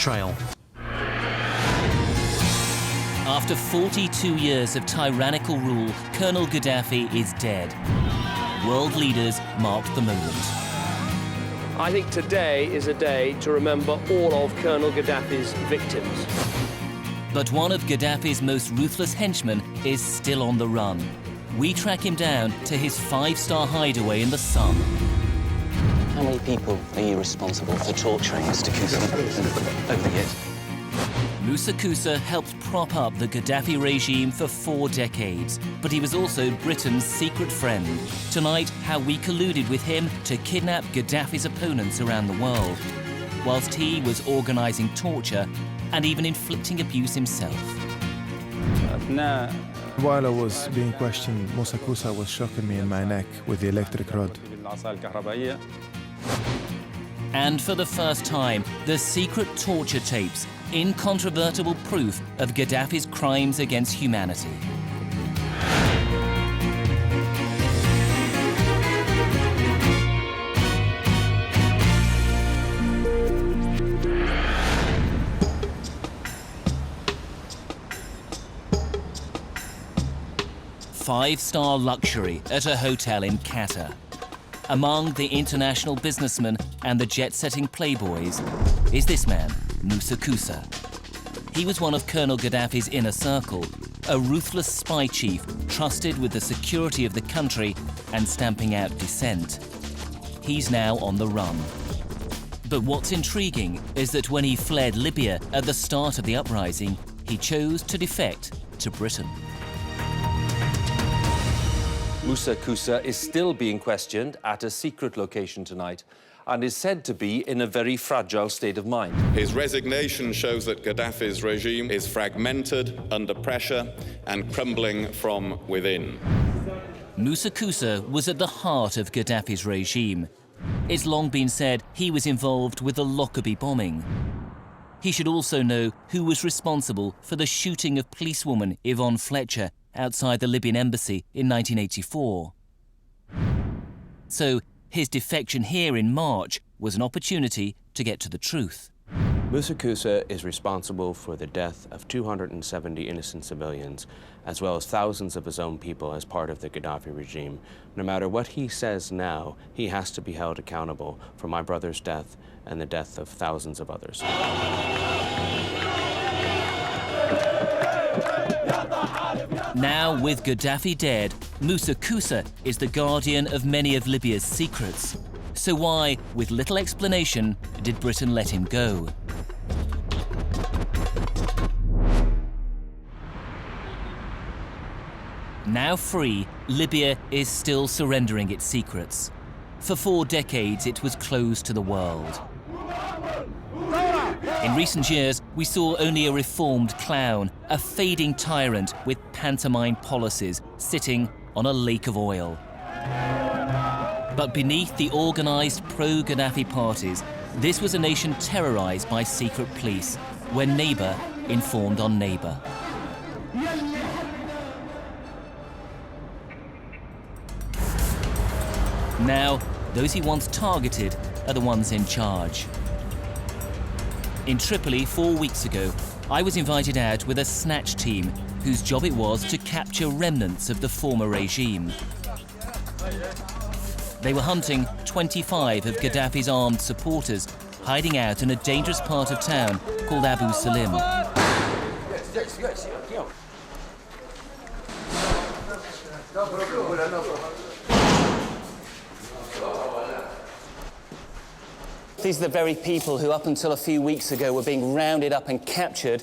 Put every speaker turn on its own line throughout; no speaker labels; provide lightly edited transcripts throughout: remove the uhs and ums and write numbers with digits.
betrayal.
After 42 years of tyrannical rule, Colonel Gaddafi is dead. World leaders marked the moment.
I think today is a day to remember all of Colonel Gaddafi's victims.
But one of Gaddafi's most ruthless henchmen is still on the run. We track him down to his 5-star hideaway in the sun.
How many people are you responsible for torturing, Mr. Kosa? Over the years.
Musa Kosa helped prop up the Gaddafi regime for 4 decades, but he was also Britain's secret friend. Tonight, how we colluded with him to kidnap Gaddafi's opponents around the world, whilst he was organising torture and even inflicting abuse himself.
While I was being questioned, Musa Kosa was shocking me in my neck with the electric rod.
And for the first time, the secret torture tapes, incontrovertible proof of Gaddafi's crimes against humanity. Five-star luxury at a hotel in Qatar. Among the international businessmen and the jet-setting playboys is this man, Musa Kosa. He was one of Colonel Gaddafi's inner circle, a ruthless spy chief trusted with the security of the country and stamping out dissent. He's now on the run. But what's intriguing is that when he fled Libya at the start of the uprising, he chose to defect to Britain.
Musa Kosa is still being questioned at a secret location tonight and is said to be in a very fragile state of mind.
His resignation shows that Gaddafi's regime is fragmented, under pressure, and crumbling from within.
Musa Kosa was at the heart of Gaddafi's regime. It's long been said he was involved with the Lockerbie bombing. He should also know who was responsible for the shooting of policewoman Yvonne Fletcher outside the Libyan embassy in 1984. So his defection here in March was an opportunity to get to the truth.
Musa Kosa is responsible for the death of 270 innocent civilians, as well as thousands of his own people as part of the Gaddafi regime. No matter what he says now, he has to be held accountable for my brother's death and the death of thousands of others.
Now, with Gaddafi dead, Musa Kosa is the guardian of many of Libya's secrets. So why, with little explanation, did Britain let him go? Now free, Libya is still surrendering its secrets. For 4 decades, it was closed to the world. In recent years, we saw only a reformed clown, a fading tyrant with pantomime policies, sitting on a lake of oil. But beneath the organised pro-Gaddafi parties, this was a nation terrorised by secret police, where neighbour informed on neighbour. Now, those he once targeted are the ones in charge. In Tripoli 4 weeks ago, I was invited out with a snatch team whose job it was to capture remnants of the former regime. They were hunting 25 of Gaddafi's armed supporters, hiding out in a dangerous part of town called Abu Salim.
These are the very people who, up until a few weeks ago, were being rounded up and captured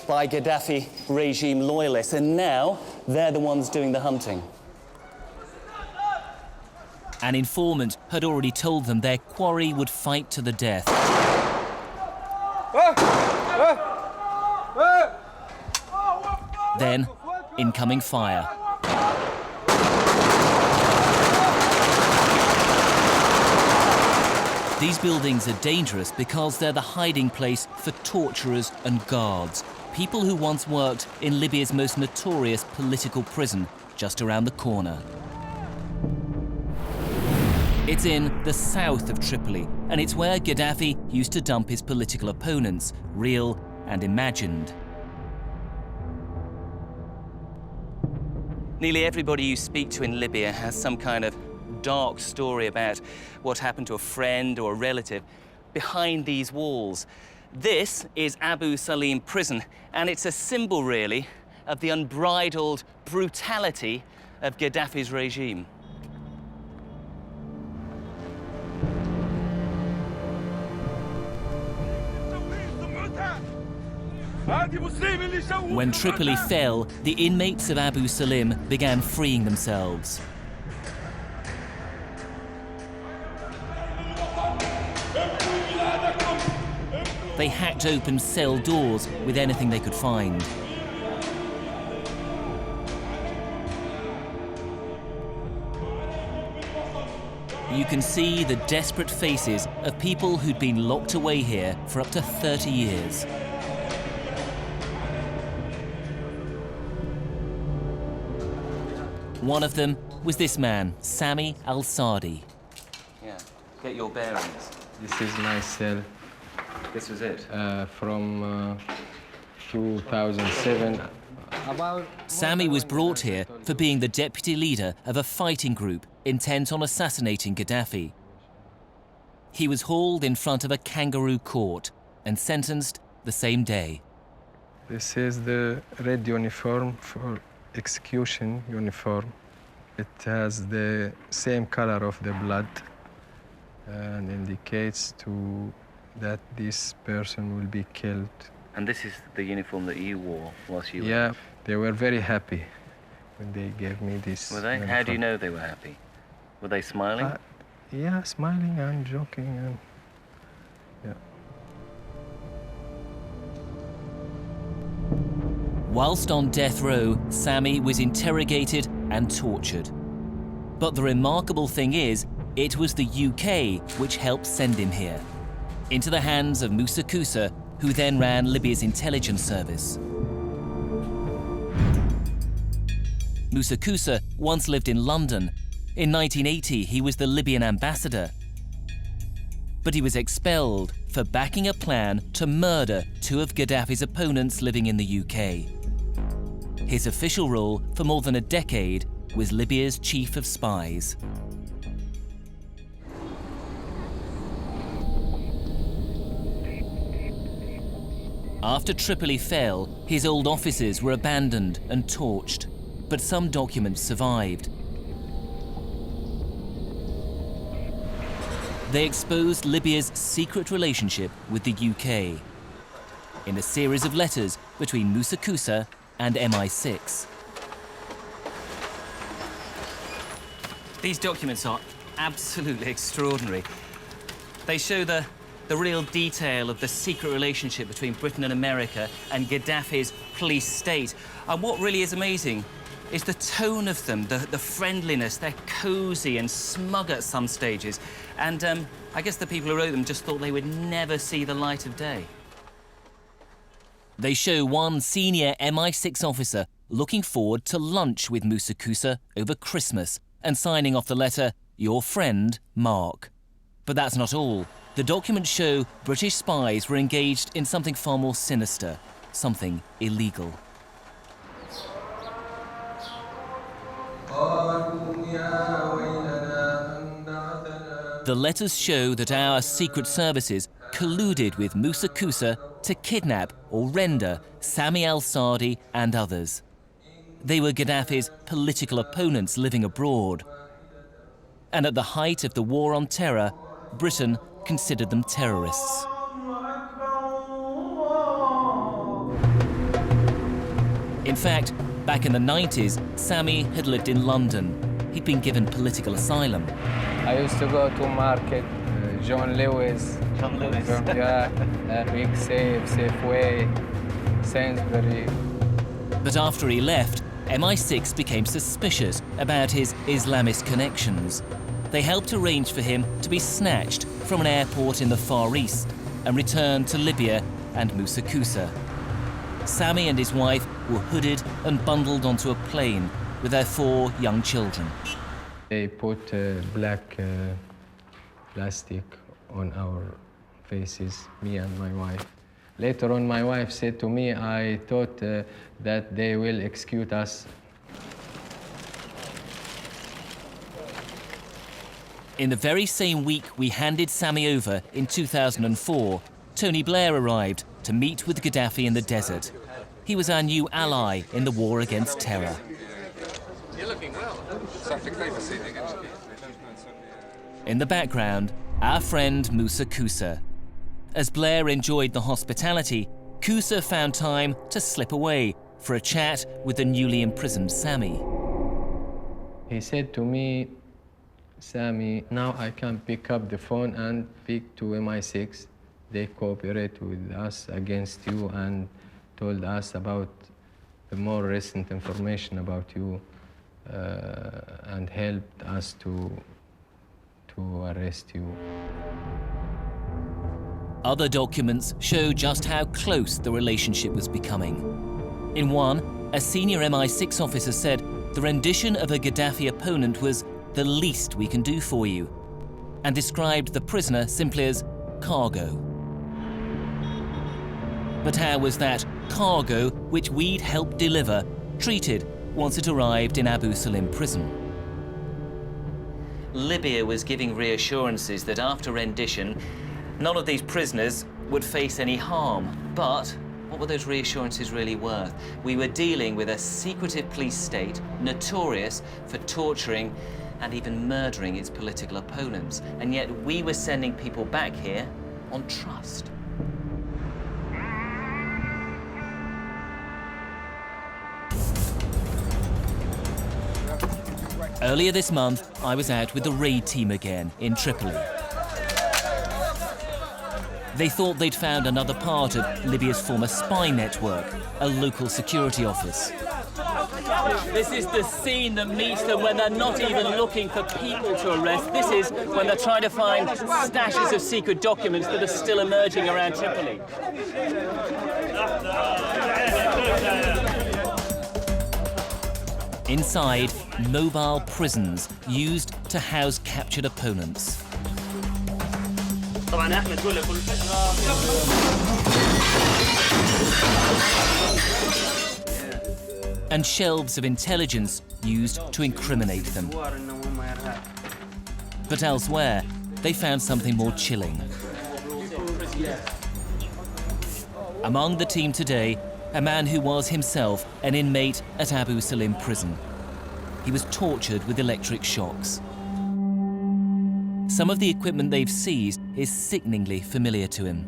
by Gaddafi regime loyalists, and now they're the ones doing the hunting.
An informant had already told them their quarry would fight to the death. Then, incoming fire. These buildings are dangerous because they're the hiding place for torturers and guards, people who once worked in Libya's most notorious political prison just around the corner. It's in the south of Tripoli, and it's where Gaddafi used to dump his political opponents, real and imagined. Nearly everybody you speak to in Libya has some kind of dark story about what happened to a friend or a relative behind these walls. This is Abu Salim prison, and it's a symbol, really, of the unbridled brutality of Gaddafi's regime. When Tripoli fell, the inmates of Abu Salim began freeing themselves. They hacked open cell doors with anything they could find. You can see the desperate faces of people who'd been locked away here for up to 30 years. One of them was this man, Sami al-Sadi. Yeah, get your bearings.
This is my cell.
This was it?
From 2007.
Sami was brought here for being the deputy leader of a fighting group intent on assassinating Gaddafi. He was hauled in front of a kangaroo court and sentenced the same day.
This is the red uniform for execution uniform. It has the same color of the blood and indicates that this person will be killed.
And this is the uniform that you wore whilst you were...
Yeah, they were very happy when they gave me this.
Were they?
uniform.
How do you know they were happy? Were they smiling?
Yeah, smiling and joking and yeah.
Whilst on death row, Sami was interrogated and tortured. But the remarkable thing is, it was the UK which helped send him here, into the hands of Musa Kosa, who then ran Libya's intelligence service. Musa Kosa once lived in London. In 1980, he was the Libyan ambassador. But he was expelled for backing a plan to murder two of Gaddafi's opponents living in the UK. His official role for more than a decade was Libya's chief of spies. After Tripoli fell, his old offices were abandoned and torched, but some documents survived. They exposed Libya's secret relationship with the UK in a series of letters between Musa Kosa and MI6. These documents are absolutely extraordinary. They show the real detail of the secret relationship between Britain and America and Gaddafi's police state. And what really is amazing is the tone of them, the friendliness. They're cosy and smug at some stages. And I guess the people who wrote them just thought they would never see the light of day. They show one senior MI6 officer looking forward to lunch with Musa Kosa over Christmas and signing off the letter, "Your friend, Mark." But that's not all. The documents show British spies were engaged in something far more sinister, something illegal. The letters show that our secret services colluded with Musa Kosa to kidnap or render Sami al-Sadi and others. They were Gaddafi's political opponents living abroad. And at the height of the war on terror, Britain considered them terrorists. In fact, back in the 90s, Sami had lived in London. He'd been given political asylum.
I used to go to market, John Lewis.
John Lewis.
Yeah, Big Safe, Safeway, Sainsbury.
But after he left, MI6 became suspicious about his Islamist connections. They helped arrange for him to be snatched from an airport in the Far East and returned to Libya and Musa Kosa. Sami and his wife were hooded and bundled onto a plane with their 4 young children.
They put black plastic on our faces, me and my wife. Later on, my wife said to me, I thought that they will execute us.
In the very same week we handed Sammy over in 2004, Tony Blair arrived to meet with Gaddafi in the desert. He was our new ally in the war against terror.
You're looking well.
In the background, our friend Musa Kosa. As Blair enjoyed the hospitality, Kosa found time to slip away for a chat with the newly imprisoned Sammy.
He said to me, Sammy, now I can pick up the phone and speak to MI6. They cooperate with us against you and told us about the more recent information about you and helped us to arrest you.
Other documents show just how close the relationship was becoming. In one, a senior MI6 officer said the rendition of a Gaddafi opponent was the least we can do for you, and described the prisoner simply as cargo. But how was that cargo, which we'd helped deliver, treated once it arrived in Abu Salim prison?
Libya was giving reassurances that after rendition, none of these prisoners would face any harm. But what were those reassurances really worth? We were dealing with a secretive police state notorious for torturing and even murdering its political opponents. And yet we were sending people back here on trust.
Earlier this month, I was out with the raid team again in Tripoli. They thought they'd found another part of Libya's former spy network, a local security office.
This is the scene that meets them when they're not even looking for people to arrest. This is when they're trying to find stashes of secret documents that are still emerging around Tripoli.
Inside, mobile prisons used to house captured opponents. And shelves of intelligence used to incriminate them. But elsewhere, they found something more chilling. Among the team today, a man who was himself an inmate at Abu Salim prison. He was tortured with electric shocks. Some of the equipment they've seized is sickeningly familiar to him.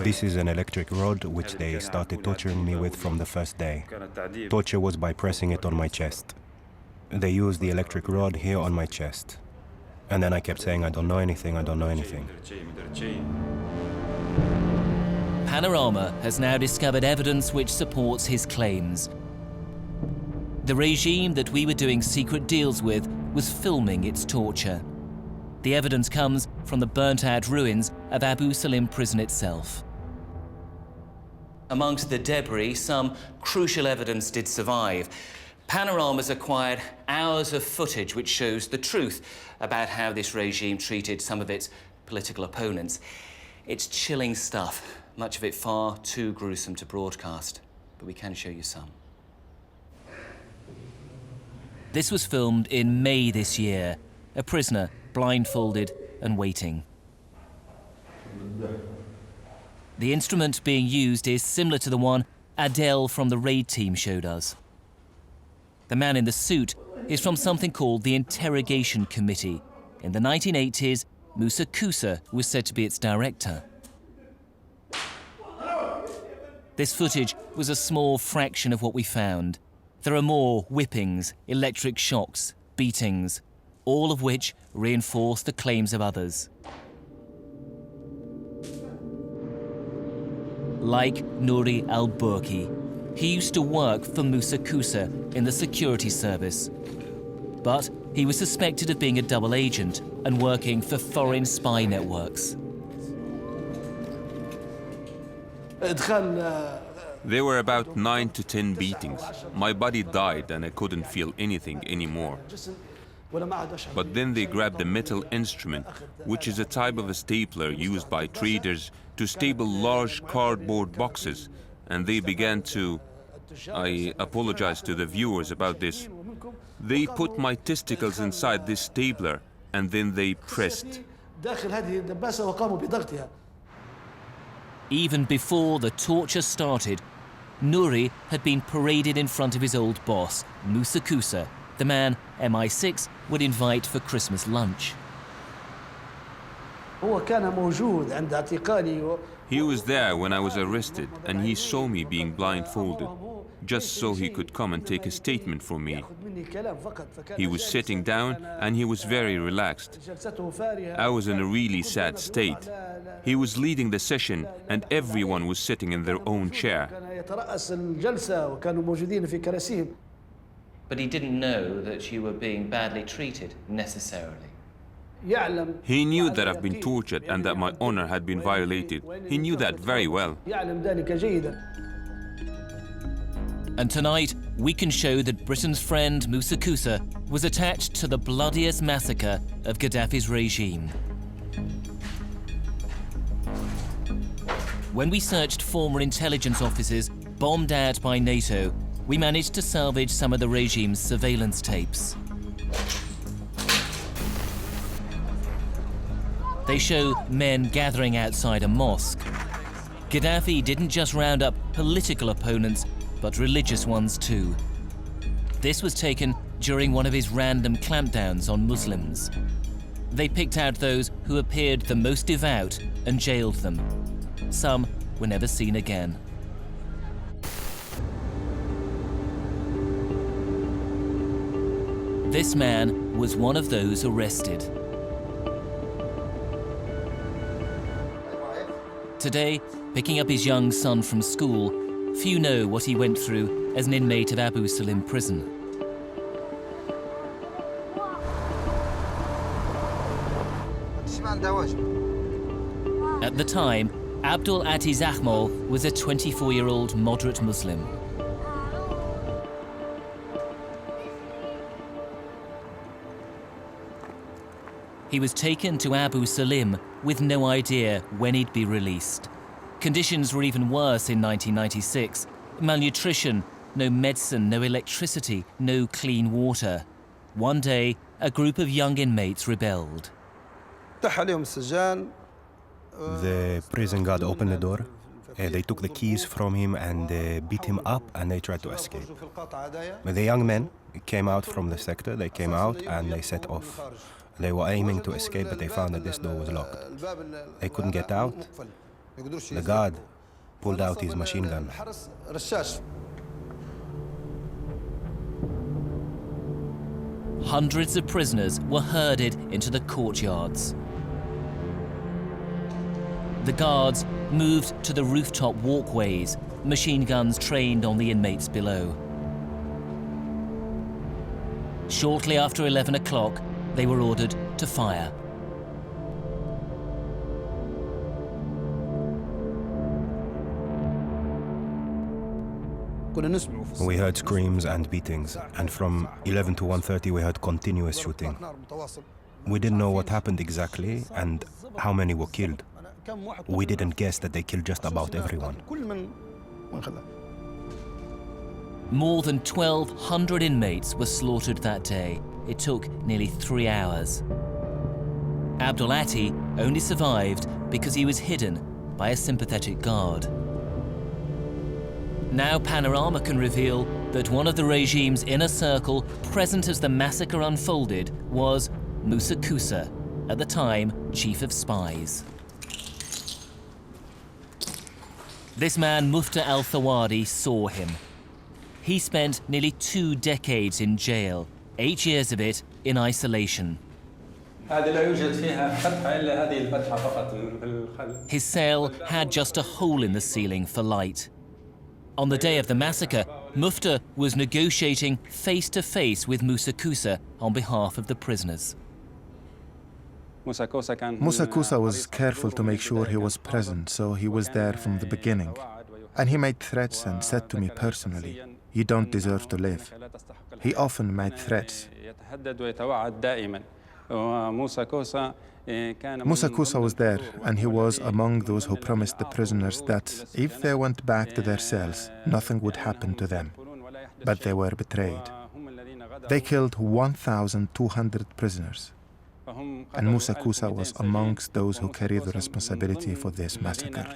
This is an electric rod which they started torturing me with from the first day. Torture was by pressing it on my chest. They used the electric rod here on my chest. And then I kept saying, I don't know anything, I don't know anything.
Panorama has now discovered evidence which supports his claims. The regime that we were doing secret deals with was filming its torture. The evidence comes from the burnt-out ruins of Abu Salim prison itself.
Amongst the debris, some crucial evidence did survive. Panorama's acquired hours of footage which shows the truth about how this regime treated some of its political opponents. It's chilling stuff, much of it far too gruesome to broadcast, but we can show you some.
This was filmed in May this year, a prisoner blindfolded and waiting. The instrument being used is similar to the one Adele from the raid team showed us. The man in the suit is from something called the Interrogation Committee. In the 1980s, Musa Kosa was said to be its director. This footage was a small fraction of what we found. There are more whippings, electric shocks, beatings, all of which reinforce the claims of others. Like Nouri al-Burki, he used to work for Musa Kosa in the security service. But he was suspected of being a double agent and working for foreign spy networks.
There were about 9 to 10 beatings. My body died and I couldn't feel anything anymore. But then they grabbed the metal instrument, which is a type of a stapler used by traders to staple large cardboard boxes, and they began to... I apologize to the viewers about this. They put my testicles inside this stapler, and then they pressed.
Even before the torture started, Nuri had been paraded in front of his old boss, Musa Kosa, the man MI6 would invite for Christmas lunch.
He was there when I was arrested, and he saw me being blindfolded, just so he could come and take a statement from me. He was sitting down and he was very relaxed. I was in a really sad state. He was leading the session and everyone was sitting in their own chair.
But he didn't know that you were being badly treated, necessarily.
He knew that I've been tortured and that my honor had been violated. He knew that very well.
And tonight, we can show that Britain's friend Musa Kosa was attached to the bloodiest massacre of Gaddafi's regime. When we searched former intelligence offices bombed out by NATO, we managed to salvage some of the regime's surveillance tapes. They show men gathering outside a mosque. Gaddafi didn't just round up political opponents, but religious ones too. This was taken during one of his random clampdowns on Muslims. They picked out those who appeared the most devout and jailed them. Some were never seen again. This man was one of those arrested. Today, picking up his young son from school, few know what he went through as an inmate of Abu Salim prison. At the time, Abdul Ati Zahmol was a 24-year-old moderate Muslim. He was taken to Abu Salim with no idea when he'd be released. Conditions were even worse in 1996. Malnutrition, no medicine, no electricity, no clean water. One day, a group of young inmates rebelled.
The prison guard opened the door. They took the keys from him and beat him up, and they tried to escape. But the young men came out from the sector. They came out and they set off. They were aiming to escape, but they found that this door was locked. They couldn't get out. The guard pulled out his machine gun.
Hundreds of prisoners were herded into the courtyards. The guards moved to the rooftop walkways, machine guns trained on the inmates below. Shortly after 11 o'clock, they were ordered to fire.
We heard screams and beatings, and from 11 to 1:30 we heard continuous shooting. We didn't know what happened exactly and how many were killed. We didn't guess that they killed just about everyone.
More than 1,200 inmates were slaughtered that day. It took nearly 3 hours. Abdul Ati only survived because he was hidden by a sympathetic guard. Now Panorama can reveal that one of the regime's inner circle present as the massacre unfolded was Musa Kosa, at the time chief of spies. This man, Mufta al-Thawadi, saw him. He spent nearly 2 decades in jail, 8 years of it in isolation. His cell had just a hole in the ceiling for light. On the day of the massacre, Mufta was negotiating face-to-face with Musa Kosa on behalf of the prisoners.
Musa Kosa was careful to make sure he was present, so he was there from the beginning. And he made threats and said to me personally, "You don't deserve to live." He often made threats. Musa Kosa was there, and he was among those who promised the prisoners that if they went back to their cells, nothing would happen to them. But they were betrayed. They killed 1,200 prisoners. And Musa Kosa was amongst those who carry the responsibility for this massacre.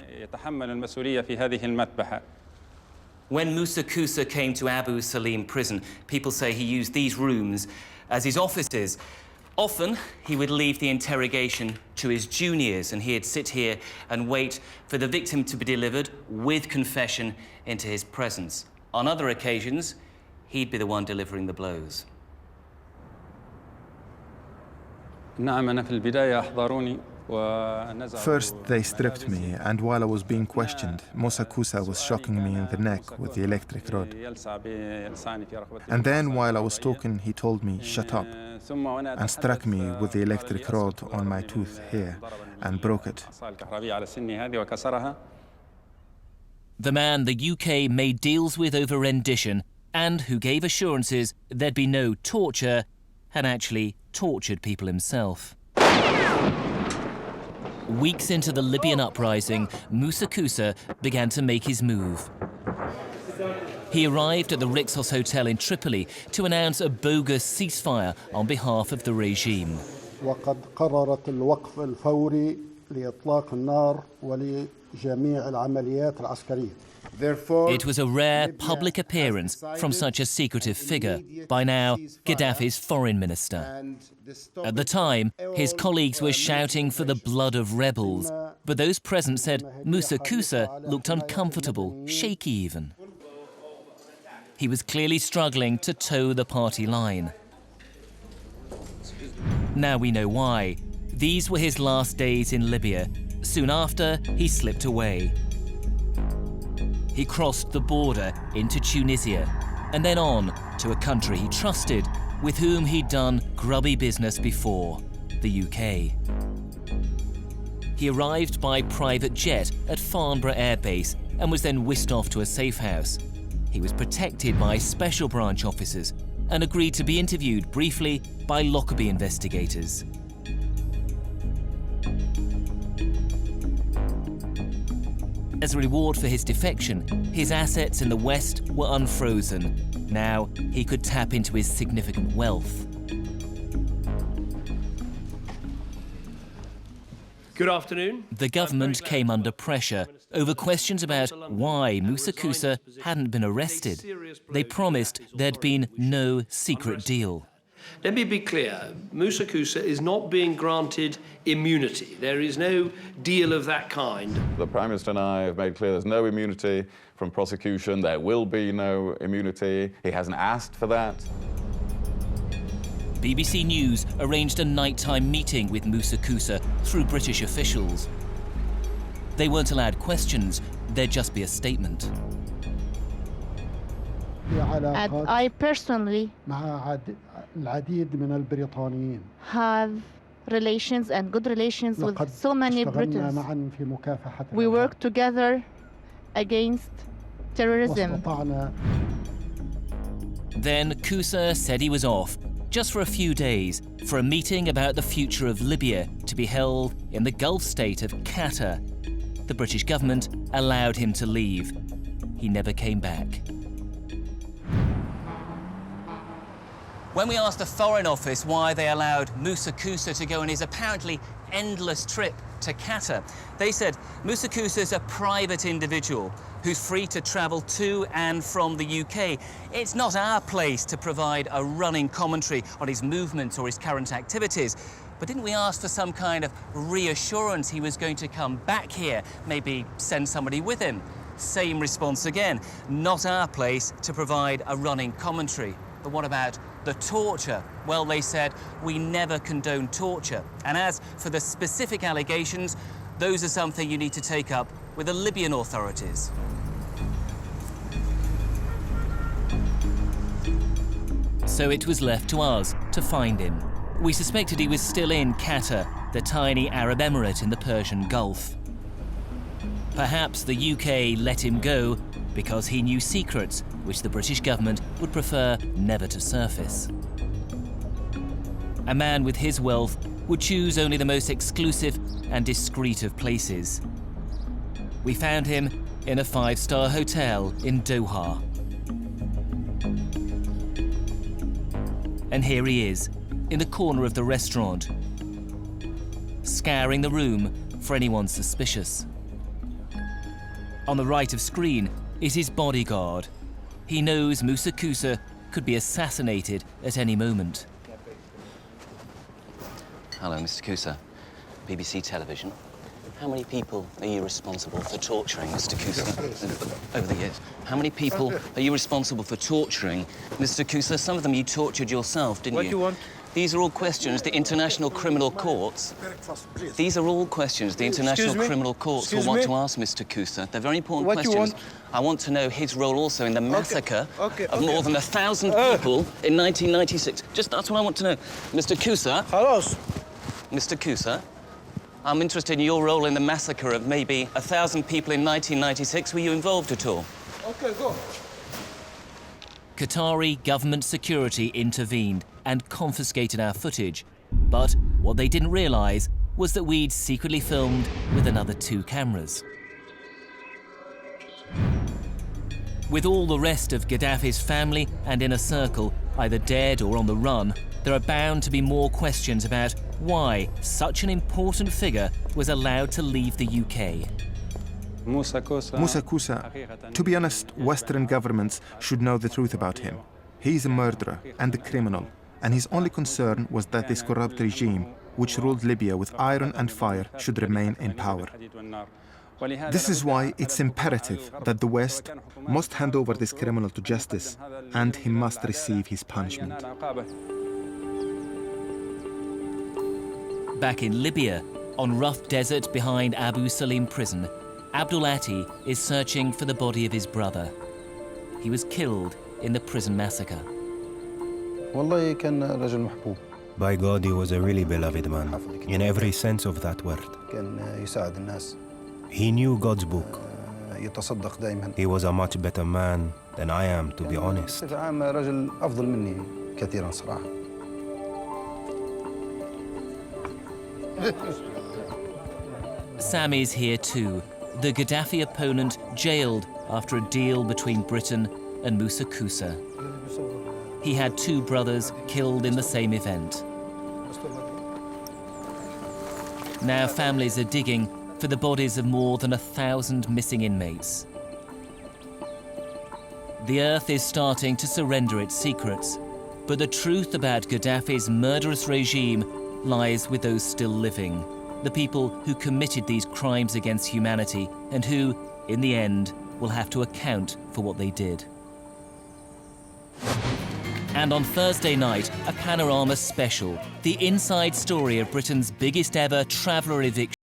When Musa Kosa came to Abu Salim prison, people say he used these rooms as his offices. Often, he would leave the interrogation to his juniors, and he'd sit here and wait for the victim to be delivered with confession into his presence. On other occasions, he'd be the one delivering the blows.
First, they stripped me, and while I was being questioned, Musa Kosa was shocking me in the neck with the electric rod. And then, while I was talking, he told me, "Shut up," and struck me with the electric rod on my tooth here and broke it.
The man the UK made deals with over rendition and who gave assurances there'd be no torture had actually tortured people himself. Weeks into the Libyan uprising, Musa Kosa began to make his move. He arrived at the Rixos Hotel in Tripoli to announce a bogus ceasefire on behalf of the regime.
وقد قررت الوقف الفوري لإطلاق النار ولجميع العمليات العسكرية.
It was a rare public appearance from such a secretive figure, by now Gaddafi's foreign minister. At the time, his colleagues were shouting for the blood of rebels, but those present said Musa Kosa looked uncomfortable, shaky even. He was clearly struggling to toe the party line. Now we know why. These were his last days in Libya. Soon after, he slipped away. He crossed the border into Tunisia and then on to a country he trusted, with whom he'd done grubby business before, the UK. He arrived by private jet at Farnborough Air Base and was then whisked off to a safe house. He was protected by special branch officers and agreed to be interviewed briefly by Lockerbie investigators. As a reward for his defection, his assets in the West were unfrozen. Now he could tap into his significant wealth.
Good afternoon.
The government came under pressure over questions about why Musa Kosa hadn't been arrested. They promised there'd been no secret deal.
Let me be clear, Musa Kosa is not being granted immunity. There is no deal of that kind.
The Prime Minister and I have made clear there's no immunity from prosecution. There will be no immunity. He hasn't asked for that.
BBC News arranged a nighttime meeting with Musa Kosa through British officials. They weren't allowed questions, there'd just be a statement.
And I personally have relations and good relations with so many Britons. We work together against terrorism.
Then Kosa said he was off, just for a few days, for a meeting about the future of Libya to be held in the Gulf state of Qatar. The British government allowed him to leave. He never came back.
When we asked the Foreign Office why they allowed Musa Kosa to go on his apparently endless trip to Qatar, they said Musa Kosa is a private individual who's free to travel to and from the UK. It's not our place to provide a running commentary on his movements or his current activities. But didn't we ask for some kind of reassurance he was going to come back here, maybe send somebody with him? Same response again. Not our place to provide a running commentary. But what about the torture? Well, they said, we never condone torture. And as for the specific allegations, those are something you need to take up with the Libyan authorities.
So it was left to us to find him. We suspected he was still in Qatar, the tiny Arab emirate in the Persian Gulf. Perhaps the UK let him go because he knew secrets which the British government would prefer never to surface. A man with his wealth would choose only the most exclusive and discreet of places. We found him in a 5-star hotel in Doha. And here he is, in the corner of the restaurant, scouring the room for anyone suspicious. On the right of screen is his bodyguard. He knows Musa Kosa could be assassinated at any moment.
Hello, Mr. Kosa. BBC Television. How many people are you responsible for torturing, Mr. Kosa, over the years? How many people are you responsible for torturing, Mr. Kosa? Some of them you tortured yourself, didn't you?
What do you want?
These are all questions the International Criminal Courts... These are all questions the International Criminal Courts will want to ask Mr. Kosa. They're very important questions. I want to know his role also in the massacre of more than 1,000 people in 1996. Just that's what I want to know. Mr. Kosa... Mr. Kosa, I'm interested in your role in the massacre of maybe 1,000 people in 1996. Were you involved at all?
Okay, go.
Qatari government security intervened and confiscated our footage. But what they didn't realise was that we'd secretly filmed with another 2 cameras. With all the rest of Gaddafi's family and inner circle either dead or on the run, there are bound to be more questions about why such an important figure was allowed to leave the UK.
Musa Kosa, to be honest, Western governments should know the truth about him. He is a murderer and a criminal, and his only concern was that this corrupt regime, which ruled Libya with iron and fire, should remain in power. This is why it's imperative that the West must hand over this criminal to justice, and he must receive his punishment.
Back in Libya, on rough desert behind Abu Salim prison, Abdul Ati is searching for the body of his brother. He was killed in the prison massacre.
By God, he was a really beloved man, in every sense of that word. He knew God's book. He was a much better man than I am, to be honest.
Sammy's here too, the Gaddafi opponent jailed after a deal between Britain and Musa Kosa. He had 2 brothers killed in the same event. Now families are digging for the bodies of more than 1,000 missing inmates. The earth is starting to surrender its secrets, but the truth about Gaddafi's murderous regime lies with those still living, the people who committed these crimes against humanity and who, in the end, will have to account for what they did. And on Thursday night, a Panorama special, the inside story of Britain's biggest ever traveller eviction.